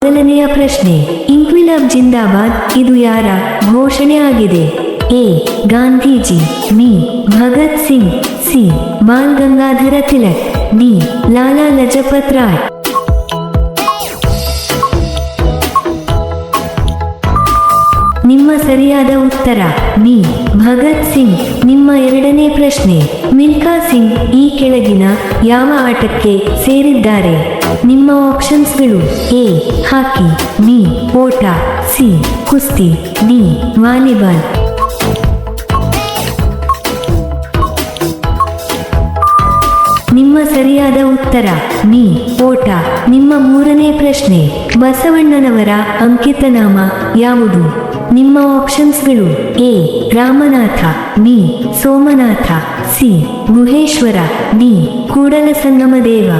ಮೊದಲನೆಯ ಪ್ರಶ್ನೆ, ಇಂಕ್ವಿಲಾಬ್ ಜಿಂದಾಬಾದ್ ಇದು ಯಾರ ಘೋಷಣೆ ಆಗಿದೆ? A. Gandhiji, B. Bhagat Singh, C. Bal Gangadhar Tilak, D. Lala Lajpat Rai. ನಿಮ್ಮ ಸರಿಯಾದ ಉತ್ತರ ಬಿ. ಭಗತ್ ಸಿಂಗ್. ನಿಮ್ಮ ಎರಡನೇ ಪ್ರಶ್ನೆ, ಮಿಲ್ಖಾ ಸಿಂಗ್ ಈ ಕೆಳಗಿನ ಯಾವ ಆಟಕ್ಕೆ ಸೇರಿದ್ದಾರೆ? ನಿಮ್ಮ ಆಪ್ಷನ್ಸ್ಗಳು: ಎ. Hockey, B. ಓಟ, ಸಿ. ಕುಸ್ತಿ, ಡಿ. ವಾಲಿಬಾಲ್. ನಿಮ್ಮ ಸರಿಯಾದ ಉತ್ತರ ಬಿ. ಓಟ. ನಿಮ್ಮ ಮೂರನೇ ಪ್ರಶ್ನೆ, ಬಸವಣ್ಣನವರ ಅಂಕಿತನಾಮ ಯಾವುದು? ನಿಮ್ಮ ಆಪ್ಷನ್ಸ್ಗಳು: A. Ramanatha, B. Somanatha, C. Guheshwara, D. Kudalasangamadeva.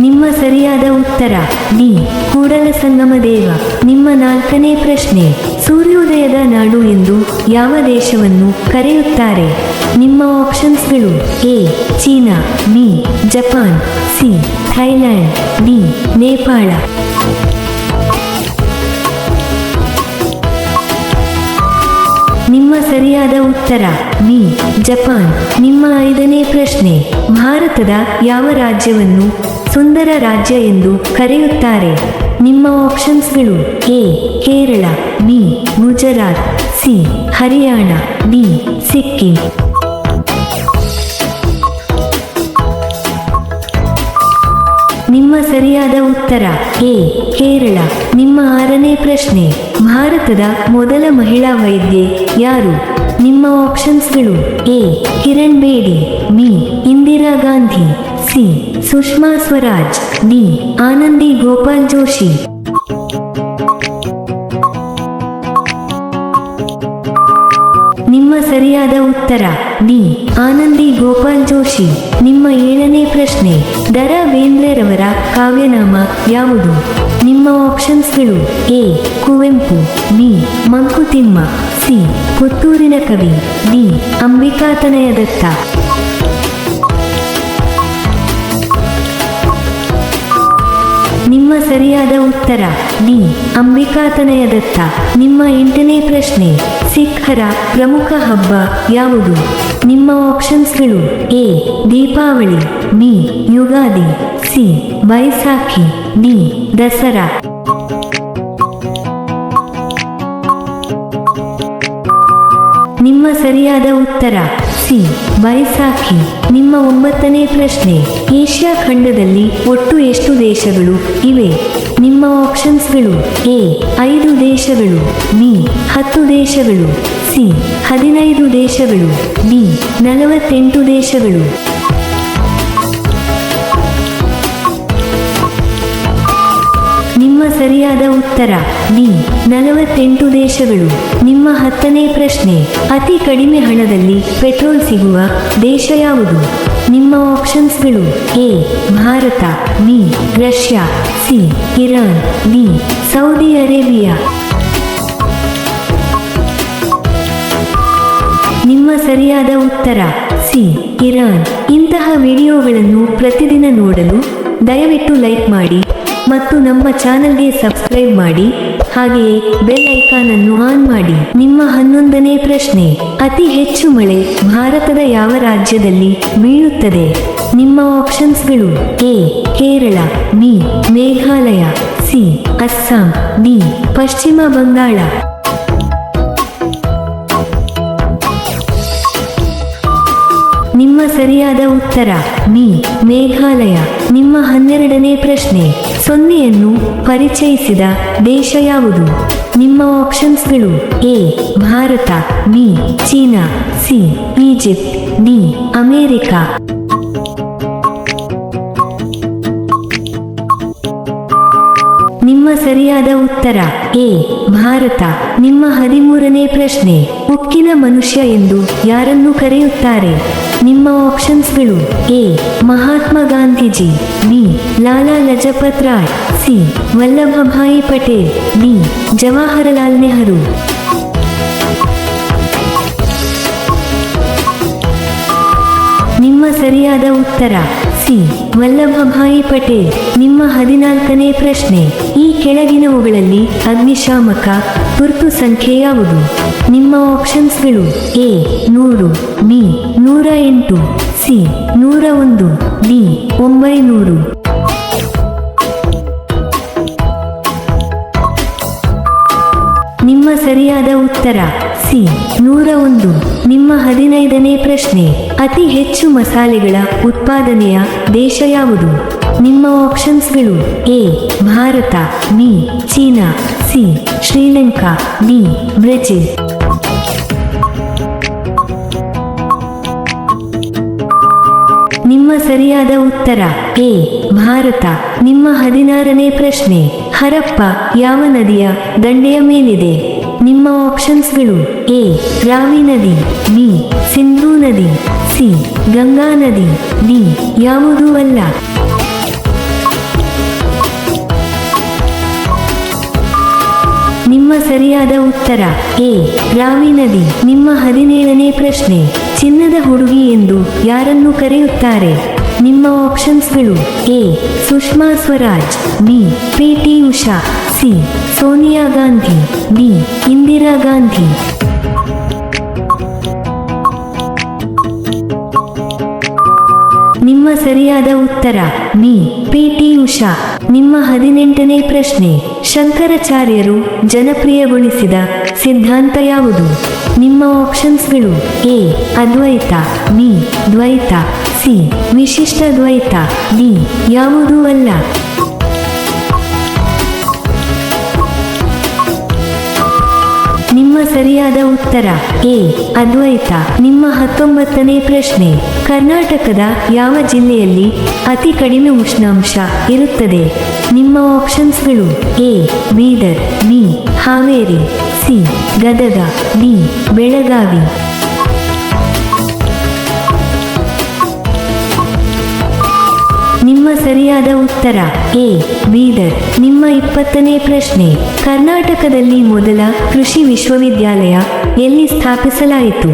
ನಿಮ್ಮ ಸರಿಯಾದ ಉತ್ತರ ಡಿ. ಕೂಡಲಸಂಗಮದೇವ. ನಿಮ್ಮ ನಾಲ್ಕನೇ ಪ್ರಶ್ನೆ, ಸೂರ್ಯೋದಯದ ನಾಡು ಎಂದು ಯಾವ ದೇಶವನ್ನು ಕರೆಯುತ್ತಾರೆ? ನಿಮ್ಮ ಆಪ್ಷನ್ಸ್ಗಳು: A. China, B. Japan, C. Thailand, D. Nepal. ನಿಮ್ಮ ಸರಿಯಾದ ಉತ್ತರ ಬಿ. ಜಪಾನ್. ನಿಮ್ಮ ಐದನೇ ಪ್ರಶ್ನೆ, ಭಾರತದ ಯಾವ ರಾಜ್ಯವನ್ನು ಸುಂದರ ರಾಜ್ಯ ಎಂದು ಕರೆಯುತ್ತಾರೆ? ನಿಮ್ಮ ಆಪ್ಷನ್ಸ್ಗಳು: A. Kerala, B. Gujarat, C. Haryana, D. Sikkim. ನಿಮ್ಮ ಸರಿಯಾದ ಉತ್ತರ ಎ. ಕೇರಳ. ನಿಮ್ಮ ಆರನೇ ಪ್ರಶ್ನೆ, ಭಾರತದ ಮೊದಲ ಮಹಿಳಾ ವೈದ್ಯೆ ಯಾರು? ನಿಮ್ಮ ಆಪ್ಷನ್ಸ್ಗಳು: A. Kiran Bedi, B. Indira Gandhi, C. Sushma Swaraj, D. Anandi Gopal Joshi. ನಿಮ್ಮ ಸರಿಯಾದ ಉತ್ತರ ಡಿ. ಆನಂದಿ ಗೋಪಾಲ್ ಜೋಶಿ. ನಿಮ್ಮ ಏಳನೇ ಪ್ರಶ್ನೆ, ದ.ರಾ ಬೇಂದ್ರೆರವರ ಕಾವ್ಯನಾಮ ಯಾವುದು? ನಿಮ್ಮ ಆಪ್ಷನ್ಸ್ಗಳು: A. Kuvempu, B. Mankutimma, C. ಪುತ್ತೂರಿನ ಕವಿ, ಡಿ. ಅಂಬಿಕಾತನಯ ದತ್ತ. ನಿಮ್ಮ ಸರಿಯಾದ ಉತ್ತರ ಡಿ. ಅಂಬಿಕಾತನಯ ದತ್ತ. ನಿಮ್ಮ ಎಂಟನೇ ಪ್ರಶ್ನೆ, ಸಿಖ್ಖರ ಪ್ರಮುಖ ಹಬ್ಬ ಯಾವುದು? ನಿಮ್ಮ ಆಪ್ಷನ್ಸ್ಗಳು: A. Deepavali, B. Ugadi, C. Baisakhi, D. Dasara. ನಿಮ್ಮ ಸರಿಯಾದ ಉತ್ತರ ಸಿ. ಬೈಸಾಖಿ. ನಿಮ್ಮ ಒಂಬತ್ತನೇ ಪ್ರಶ್ನೆ, ಏಷ್ಯಾ ಖಂಡದಲ್ಲಿ ಒಟ್ಟು ಎಷ್ಟು ದೇಶಗಳು ಇವೆ? ನಿಮ್ಮ ಆಪ್ಷನ್ಸ್ಗಳು: ಎ. 5 ದೇಶಗಳು, ಬಿ. 10 ದೇಶಗಳು, ಸಿ. 15 ದೇಶಗಳು, ಡಿ. 48 ದೇಶಗಳು. ನಿಮ್ಮ ಸರಿಯಾದ ಉತ್ತರ ಡಿ. 48 ದೇಶಗಳು. ನಿಮ್ಮ 10ನೇ ಪ್ರಶ್ನೆ, ಅತಿ ಕಡಿಮೆ ಹಣದಲ್ಲಿ ಪೆಟ್ರೋಲ್ ಸಿಗುವ ದೇಶ ಯಾವುದು? ನಿಮ್ಮ ಆಪ್ಷನ್ಸ್ಗಳು: A. Bharat, B. Russia, C. Iran, D. Saudi Arabia. ನಿಮ್ಮ ಸರಿಯಾದ ಉತ್ತರ ಸಿ. ಇರಾನ್. ಇಂತಹ ವಿಡಿಯೋಗಳನ್ನು ಪ್ರತಿದಿನ ನೋಡಲು ದಯವಿಟ್ಟು ಲೈಕ್ ಮಾಡಿ ಮತ್ತು ನಮ್ಮ ಚಾನೆಲ್ಗೆ ಸಬ್ಸ್ಕ್ರೈಬ್ ಮಾಡಿ, ಹಾಗೆಯೇ ಬೆಲ್ ಐಕಾನ್ ಅನ್ನು ಆನ್ ಮಾಡಿ. ನಿಮ್ಮ 11ನೇ ಪ್ರಶ್ನೆ, ಅತಿ ಹೆಚ್ಚು ಮಳೆ ಭಾರತದ ಯಾವ ರಾಜ್ಯದಲ್ಲಿ ಬೀಳುತ್ತದೆ? ನಿಮ್ಮ ಆಪ್ಷನ್ಸ್ಗಳು: A. Kerala, B. Meghalaya, C. Assam, D. Paschima Bangala. ನಿಮ್ಮ ಸರಿಯಾದ ಉತ್ತರ ಬಿ. ಮೇಘಾಲಯ. ನಿಮ್ಮ 12ನೇ ಪ್ರಶ್ನೆ, ಸೊನ್ನೆಯನ್ನು ಪರಿಚಯಿಸಿದ ದೇಶ ಯಾವುದು? ನಿಮ್ಮ ಆಪ್ಷನ್ಸ್ಗಳು: A. Bharat, B. China, C. Egypt, D. America. ನಿಮ್ಮ ಸರಿಯಾದ ಉತ್ತರ ಎ. ಭಾರತ. ನಿಮ್ಮ 13ನೇ ಪ್ರಶ್ನೆ, ಉಕ್ಕಿನ ಮನುಷ್ಯ ಎಂದು ಯಾರನ್ನು ಕರೆಯುತ್ತಾರೆ? ನಿಮ್ಮ ಆಪ್ಷನ್ಸ್ಗಳು: A. Mahatma Gandhiji, B. Lala Lajpat Rai, C. Vallabhbhai Patel, D. Jawaharlal Nehru. ನಿಮ್ಮ ಸರಿಯಾದ ಉತ್ತರ ಸಿ ವಲ್ಲಭಭಾಯಿ ಪಟೇಲ್. ನಿಮ್ಮ 14ನೇ ಪ್ರಶ್ನೆ, ಈ ಕೆಳಗಿನವುಗಳಲ್ಲಿ ಅಗ್ನಿಶಾಮಕ ತುರ್ತು ಸಂಖ್ಯೆ ಯಾವುದು? ನಿಮ್ಮ ಆಪ್ಷನ್ಸ್ಗಳು: ಎ 100, ಬಿ 108, ಸಿ 101, ಡಿ 900. ನಿಮ್ಮ ಸರಿಯಾದ ಉತ್ತರ ಸಿ 101. ನಿಮ್ಮ 15ನೇ ಪ್ರಶ್ನೆ, ಅತಿ ಹೆಚ್ಚು ಮಸಾಲೆಗಳ ಉತ್ಪಾದನೆಯ ದೇಶ ಯಾವುದು? ನಿಮ್ಮ ಆಪ್ಷನ್ಸ್ಗಳು: A Bharat, B China, C Sri Lanka, D Brazil. ನಿಮ್ಮ ಸರಿಯಾದ ಉತ್ತರ ಎ ಭಾರತ. ನಿಮ್ಮ 16ನೇ ಪ್ರಶ್ನೆ, ಹರಪ್ಪ ಯಾವ ನದಿಯ ದಂಡೆಯ ಮೇಲಿದೆ? ನಿಮ್ಮ ಆಪ್ಷನ್ಸ್ಗಳು: ಎ ರಾವಿ ನದಿ, ಬಿ ಸಿಂಧೂ ನದಿ, ಸಿ ಗಂಗಾ ನದಿ, ಡಿ ಯಾವುದೂ ಅಲ್ಲ. ನಿಮ್ಮ ಸರಿಯಾದ ಉತ್ತರ ಎ ರಾವಿ ನದಿ. ನಿಮ್ಮ 17ನೇ ಪ್ರಶ್ನೆ, ಚಿನ್ನದ ಹುಡುಗಿ ಎಂದು ಯಾರನ್ನು ಕರೆಯುತ್ತಾರೆ? ನಿಮ್ಮ ಆಪ್ಷನ್ಸ್ಗಳು: A Sushma Swaraj, B P T. Usha, C Sonia Gandhi, D Indira Gandhi. ನಿಮ್ಮ ಸರಿಯಾದ ಉತ್ತರ ಬಿ ಪಿ.ಟಿ. ಉಷಾ. ನಿಮ್ಮ 18ನೇ ಪ್ರಶ್ನೆ, ಶಂಕರಾಚಾರ್ಯರು ಜನಪ್ರಿಯಗೊಳಿಸಿದ ಸಿದ್ಧಾಂತ ಯಾವುದು? ನಿಮ್ಮ ಆಪ್ಷನ್ಸ್ಗಳು: A Advaita, B Dvaita, C Vishishta Dvaita, D ಯಾವುದೂ ಅಲ್ಲ. ನಿಮ್ಮ ಸರಿಯಾದ ಉತ್ತರ ಎ ಅದ್ವೈತ. ನಿಮ್ಮ 19ನೇ ಪ್ರಶ್ನೆ, ಕರ್ನಾಟಕದ ಯಾವ ಜಿಲ್ಲೆಯಲ್ಲಿ ಅತಿ ಕಡಿಮೆ ಉಷ್ಣಾಂಶ ಇರುತ್ತದೆ? ನಿಮ್ಮ ಆಪ್ಷನ್ಸ್ಗಳು: A Bidar, B Haveri, C Gadag, D Belagavi. ನಿಮ್ಮ ಸರಿಯಾದ ಉತ್ತರ ಎ ಬೀದರ್. ನಿಮ್ಮ 20ನೇ ಪ್ರಶ್ನೆ, ಕರ್ನಾಟಕದಲ್ಲಿ ಮೊದಲ ಕೃಷಿ ವಿಶ್ವವಿದ್ಯಾಲಯ ಎಲ್ಲಿ ಸ್ಥಾಪಿಸಲಾಯಿತು?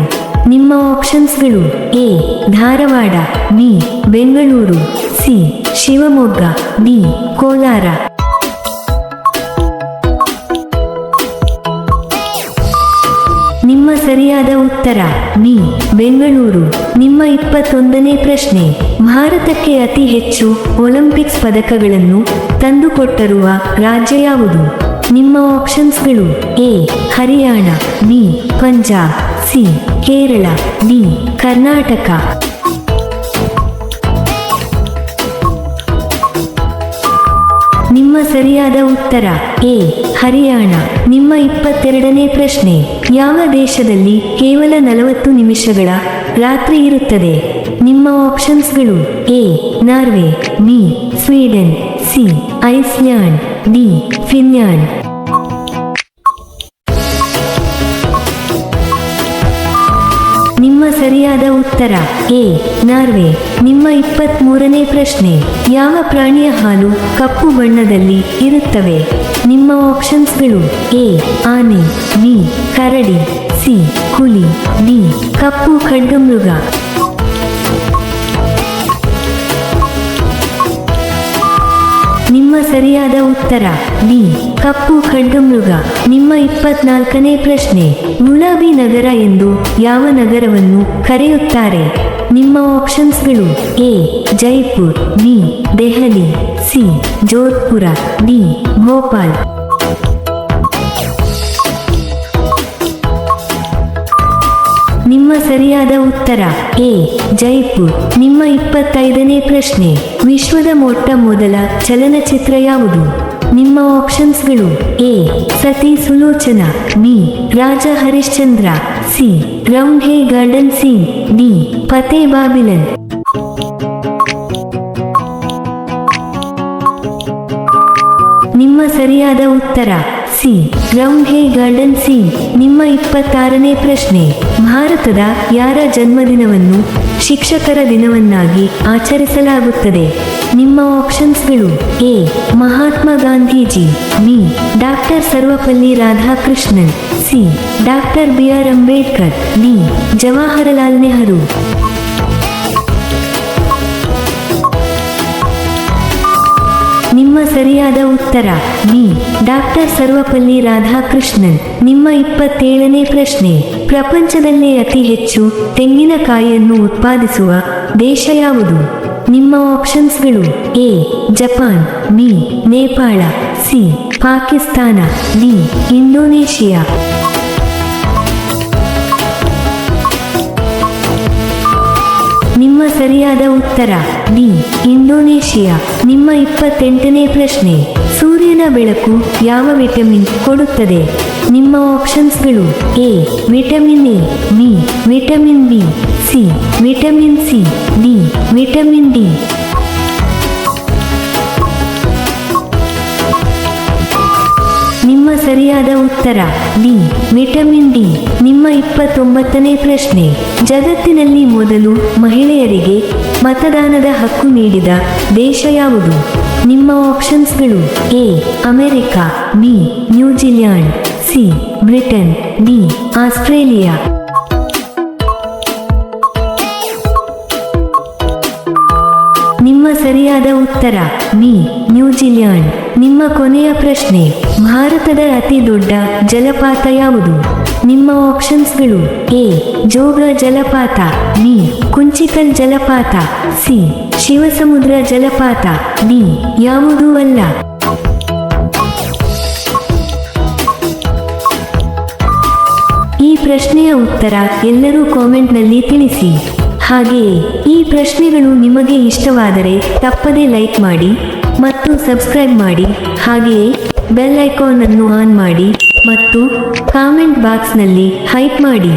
ನಿಮ್ಮ ಆಪ್ಷನ್ಸ್ಗಳು: A Dharwad, B Bengaluru, C Shivamogga, D Kolar. ನಿಮ್ಮ ಸರಿಯಾದ ಉತ್ತರ ಬಿ ಬೆಂಗಳೂರು. ನಿಮ್ಮ 21ನೇ ಪ್ರಶ್ನೆ, ಭಾರತಕ್ಕೆ ಅತಿ ಹೆಚ್ಚು ಒಲಿಂಪಿಕ್ಸ್ ಪದಕಗಳನ್ನು ತಂದುಕೊಟ್ಟಿರುವ ರಾಜ್ಯ ಯಾವುದು? ನಿಮ್ಮ ಆಪ್ಷನ್ಸ್ಗಳು: A Haryana, B Punjab, C Kerala, D Karnataka. ನಿಮ್ಮ ಸರಿಯಾದ ಉತ್ತರ ಎ ಹರಿಯಾಣ. ನಿಮ್ಮ 22ನೇ ಪ್ರಶ್ನೆ, ಯಾವ ದೇಶದಲ್ಲಿ ಕೇವಲ 40 ನಿಮಿಷಗಳ ರಾತ್ರಿ ಇರುತ್ತದೆ? ನಿಮ್ಮ ಆಪ್ಷನ್ಸ್ಗಳು: A Norway, B Sweden, C Iceland, D Finland. ನಿಮ್ಮ ಸರಿಯಾದ ಉತ್ತರ ಎ ನಾರ್ವೆ. ನಿಮ್ಮ 23ನೇ ಪ್ರಶ್ನೆ, ಯಾವ ಪ್ರಾಣಿಯ ಹಾಲು ಕಪ್ಪು ಬಣ್ಣದಲ್ಲಿ ಇರುತ್ತವೆ? ನಿಮ್ಮ ಆಪ್ಷನ್ಸ್ಗಳು: ಎ ಆನೆ, ಬಿ ಕರಡಿ, ಸಿ ಹುಲಿ, ಡಿ ಕಪ್ಪು ಖಡ್ಗಮೃಗ. ನಿಮ್ಮ ಸರಿಯಾದ ಉತ್ತರ ಬಿ ಕಪ್ಪು ಖಡ್ಗಮೃಗ. ನಿಮ್ಮ 24ನೇ ಪ್ರಶ್ನೆ, ಗುಲಾಬಿ ನಗರ ಎಂದು ಯಾವ ನಗರವನ್ನು ಕರೆಯುತ್ತಾರೆ? ನಿಮ್ಮ ಆಪ್ಷನ್ಸ್ಗಳು: A Jaipur, B Delhi, C Jodhpur, D Bhopal. ನಿಮ್ಮ ಸರಿಯಾದ ಉತ್ತರ ಎ ಜೈಪುರ್. ನಿಮ್ಮ 25ನೇ ಪ್ರಶ್ನೆ, ವಿಶ್ವದ ಮೊಟ್ಟ ಮೊದಲ ಚಲನಚಿತ್ರ ಯಾವುದು? ನಿಮ್ಮ ಆಪ್ಷನ್ಸ್ಗಳು: ಎ ಸತಿ ಸುಲೋಚನಾ, ಬಿ ರಾಜ ಹರಿಶ್ಚಂದ್ರ, ಸಿ ರೌಂಡ್ ಹೇ ಗಾರ್ಡನ್ ಸೀನ್, ಡಿ ಫತೇ ಬಾಬಿಲನ್. ನಿಮ್ಮ ಸರಿಯಾದ ಉತ್ತರ ಸಿ ರೌಂಡ್ ಹೇ ಗಾರ್ಡನ್ ಸೀನ್. ನಿಮ್ಮ 26ನೇ ಪ್ರಶ್ನೆ, ಭಾರತದ ಯಾರ ಜನ್ಮದಿನವನ್ನು ಶಿಕ್ಷಕರ ದಿನವನ್ನಾಗಿ ಆಚರಿಸಲಾಗುತ್ತದೆ? ನಿಮ್ಮ ಆಪ್ಷನ್ಸ್ಗಳು: A Mahatma Gandhiji, B doctor Sarvepalli Radhakrishnan, C doctor B R. Ambedkar, D Jawaharlal Nehru. ನಿಮ್ಮ ಸರಿಯಾದ ಉತ್ತರ ಬಿ ಡಾಕ್ಟರ್ ಸರ್ವಪಲ್ಲಿ ರಾಧಾಕೃಷ್ಣನ್. ನಿಮ್ಮ 27ನೇ ಪ್ರಶ್ನೆ, ಪ್ರಪಂಚದಲ್ಲೇ ಅತಿ ಹೆಚ್ಚು ತೆಂಗಿನಕಾಯಿಯನ್ನು ಉತ್ಪಾದಿಸುವ ದೇಶ ಯಾವುದು? ನಿಮ್ಮ ಆಪ್ಷನ್ಸ್ಗಳು: A Japan, B Nepal, C Pakistan, D Indonesia. ನಿಮ್ಮ ಸರಿಯಾದ ಉತ್ತರ ಡಿ ಇಂಡೋನೇಷಿಯಾ. ನಿಮ್ಮ 28ನೇ ಪ್ರಶ್ನೆ, ಸೂರ್ಯನ ಬೆಳಕು ಯಾವ ವಿಟಮಿನ್ ಕೊಡುತ್ತದೆ? ನಿಮ್ಮ ಆಪ್ಷನ್ಸ್ಗಳು: A vitamin A, B vitamin B, C vitamin C, D vitamin D. ನಿಮ್ಮ ಸರಿಯಾದ ಉತ್ತರ ಡಿ ವಿಟಮಿನ್ ಡಿ. ನಿಮ್ಮ 29ನೇ ಪ್ರಶ್ನೆ, ಜಗತ್ತಿನಲ್ಲಿ ಮೊದಲು ಮಹಿಳೆಯರಿಗೆ ಮತದಾನದ ಹಕ್ಕು ನೀಡಿದ ದೇಶ ಯಾವುದು? ನಿಮ್ಮ ಆಪ್ಷನ್ಸ್ಗಳು: A America, B New Zealand, C Britain, D Australia. ನಿಮ್ಮ ಸರಿಯಾದ ಉತ್ತರ ಬಿ ನ್ಯೂಜಿಲ್ಯಾಂಡ್. ನಿಮ್ಮ ಕೊನೆಯ ಪ್ರಶ್ನೆ, ಭಾರತದ ಅತಿ ದೊಡ್ಡ ಜಲಪಾತ ಯಾವುದು? ನಿಮ್ಮ ಆಪ್ಷನ್ಸ್ಗಳು: ಎ ಜೋಗ ಜಲಪಾತ, ಬಿ ಕುಂಚಿಕಲ್ ಜಲಪಾತ, ಸಿ ಶಿವಸಮುದ್ರ ಜಲಪಾತ, ಡಿ ಯಾವುದೂ ಅಲ್ಲ. ಈ ಪ್ರಶ್ನೆಯ ಉತ್ತರ ಎಲ್ಲರೂ ಕಾಮೆಂಟ್ನಲ್ಲಿ ತಿಳಿಸಿ. ಹಾಗೆಯೇ ಈ ಪ್ರಶ್ನೆಗಳು ನಿಮಗೆ ಇಷ್ಟವಾದರೆ ತಪ್ಪದೇ ಲೈಕ್ ಮಾಡಿ ಮತ್ತು ಸಬ್ಸ್ಕ್ರೈಬ್ ಮಾಡಿ. ಹಾಗೆಯೇ ಬೆಲ್ ಐಕಾನ್ ಅನ್ನು ಆನ್ ಮಾಡಿ ಮತ್ತು ಕಾಮೆಂಟ್ ಬಾಕ್ಸ್ನಲ್ಲಿ ಹೈಪ್ ಮಾಡಿ.